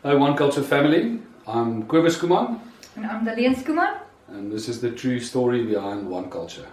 Hi, One Culture family. I'm Kobus Kuman, And I'm Dalian Skuman. and this is the true story behind One Culture.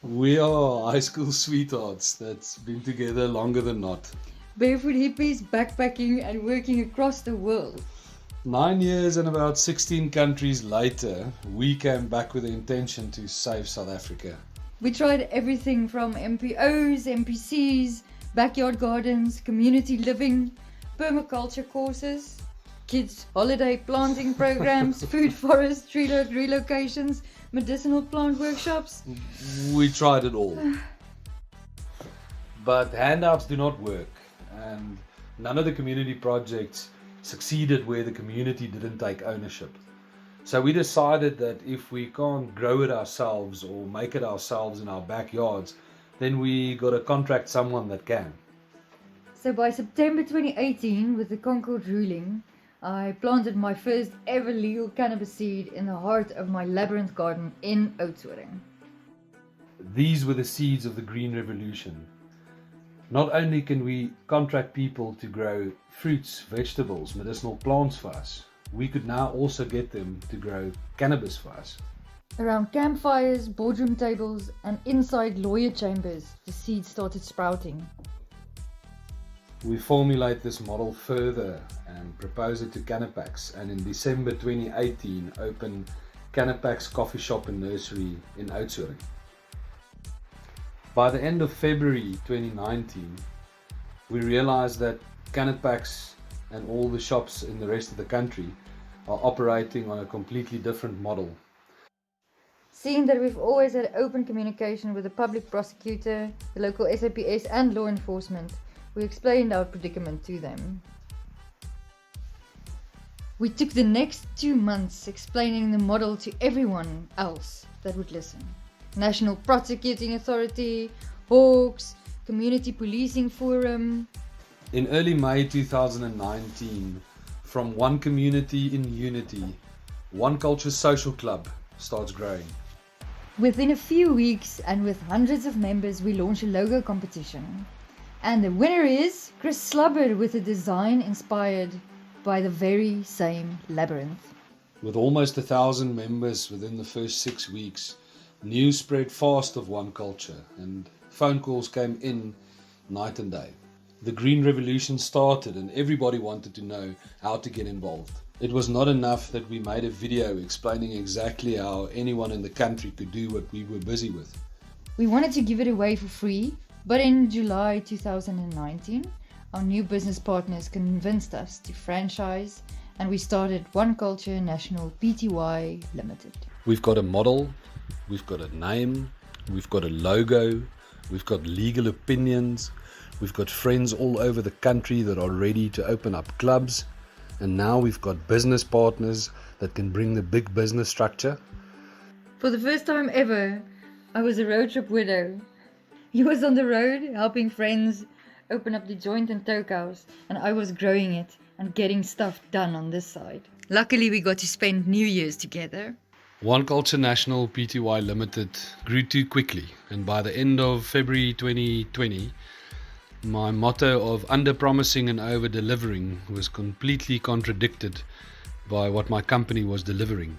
We are high school sweethearts that's been together longer than not. Barefoot hippies backpacking and working across the world. 9 years and about 16 countries later, we came back with the intention to save South Africa. We tried everything from MPOs, MPCs, backyard gardens, community living, permaculture courses, kids holiday planting programs, food forest, tree relocations, medicinal plant workshops. We tried it all. But handouts do not work, and none of the community projects succeeded where the community didn't take ownership. So we decided that if we can't grow it ourselves or make it ourselves in our backyards, then we got to contract someone that can. So by September 2018, with the Concord ruling, I planted my first ever legal cannabis seed in the heart of my labyrinth garden in Oudtshoorn. These were the seeds of the Green Revolution. Not only can we contract people to grow fruits, vegetables, medicinal plants for us, we could now also get them to grow cannabis for us. Around campfires, boardroom tables, and inside lawyer chambers, the seeds started sprouting. We formulate this model further and propose it to Canapax, and in December 2018 open Canapax Coffee Shop and Nursery in Oudtshoorn. By the end of February 2019, we realized that Canapax and all the shops in the rest of the country are operating on a completely different model. Seeing that we've always had open communication with the public prosecutor, the local SAPS and law enforcement, we explained our predicament to them. We took the next 2 months explaining the model to everyone else that would listen. National Prosecuting Authority, Hawks, Community Policing Forum. In early May 2019, from one community in unity, One Culture Social Club starts growing. Within a few weeks and with hundreds of members, we launch a logo competition. And the winner is Chris Slubber with a design inspired by the very same labyrinth. With almost 1,000 members within the first 6 weeks, news spread fast of One Culture and phone calls came in night and day. The Green Revolution started and everybody wanted to know how to get involved. It was not enough that we made a video explaining exactly how anyone in the country could do what we were busy with. We wanted to give it away for free, but in July 2019, our new business partners convinced us to franchise, and we started One Culture National Pty Limited. We've got a model, we've got a name, we've got a logo, we've got legal opinions, we've got friends all over the country that are ready to open up clubs, and now we've got business partners that can bring the big business structure. For the first time ever, I was a road trip widow. He was on the road helping friends open up the joint and toke house, and I was growing it and getting stuff done on this side. Luckily, we got to spend New Year's together. One Culture National Pty Limited grew too quickly, and by the end of February 2020, my motto of under-promising and over-delivering was completely contradicted by what my company was delivering.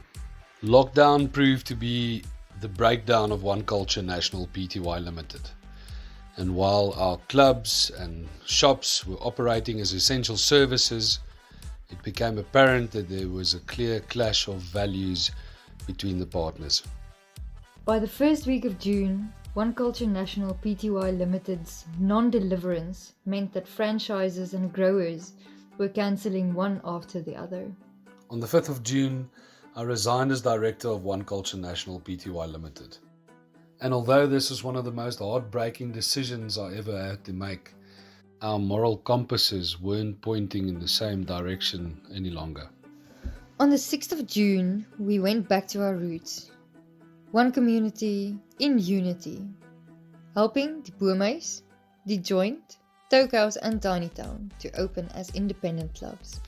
Lockdown proved to be the breakdown of One Culture National Pty Limited. And while our clubs and shops were operating as essential services, it became apparent that there was a clear clash of values between the partners. By the first week of June, One Culture National Pty Limited's non-deliverance meant that franchises and growers were cancelling one after the other. On the 5th of June, I resigned as director of One Culture National Pty Limited. And although this was one of the most heartbreaking decisions I ever had to make, our moral compasses weren't pointing in the same direction any longer. On the 6th of June, we went back to our roots. One community in unity, helping die boomhuis, die joint, Tokehouse and Tiny Town to open as independent clubs.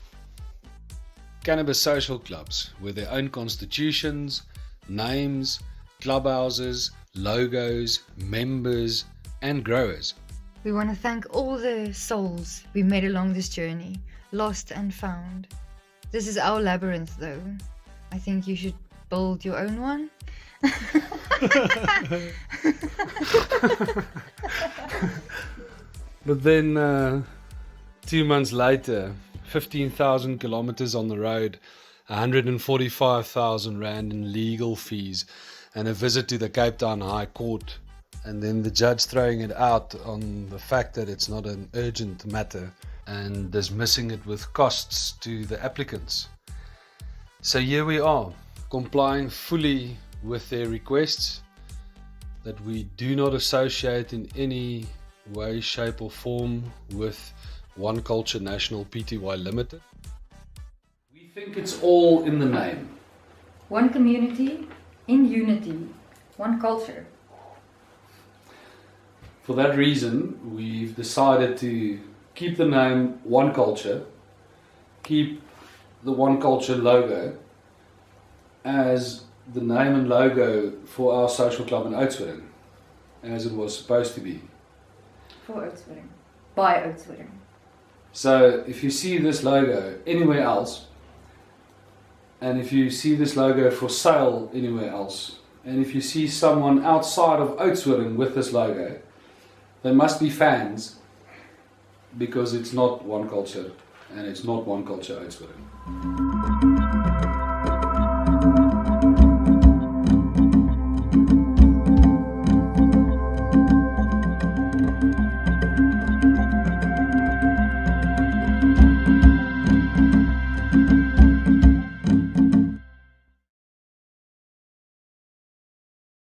Cannabis social clubs with their own constitutions, names, clubhouses, logos, members, and growers. We want to thank all the souls we met along this journey, lost and found. This is our labyrinth though. I think you should build your own one. But then 2 months later, 15,000 kilometers on the road, 145,000 rand in legal fees, and a visit to the Cape Town High Court, and then the judge throwing it out on the fact that it's not an urgent matter and dismissing it with costs to the applicants. So here we are, complying fully with their requests that we do not associate in any way, shape or form with One Culture National Pty Limited. We think it's all in the name. One community, in unity, one culture. For that reason, we've decided to keep the name One Culture, keep the One Culture logo as the name and logo for our social club in Oudtshoorn, as it was supposed to be. For Oudtshoorn. By Oudtshoorn. So if you see this logo anywhere else, and if you see this logo for sale anywhere else, and if you see someone outside of Oudtshoorn with this logo, they must be fans, because it's not One Culture and it's not One Culture Oudtshoorn.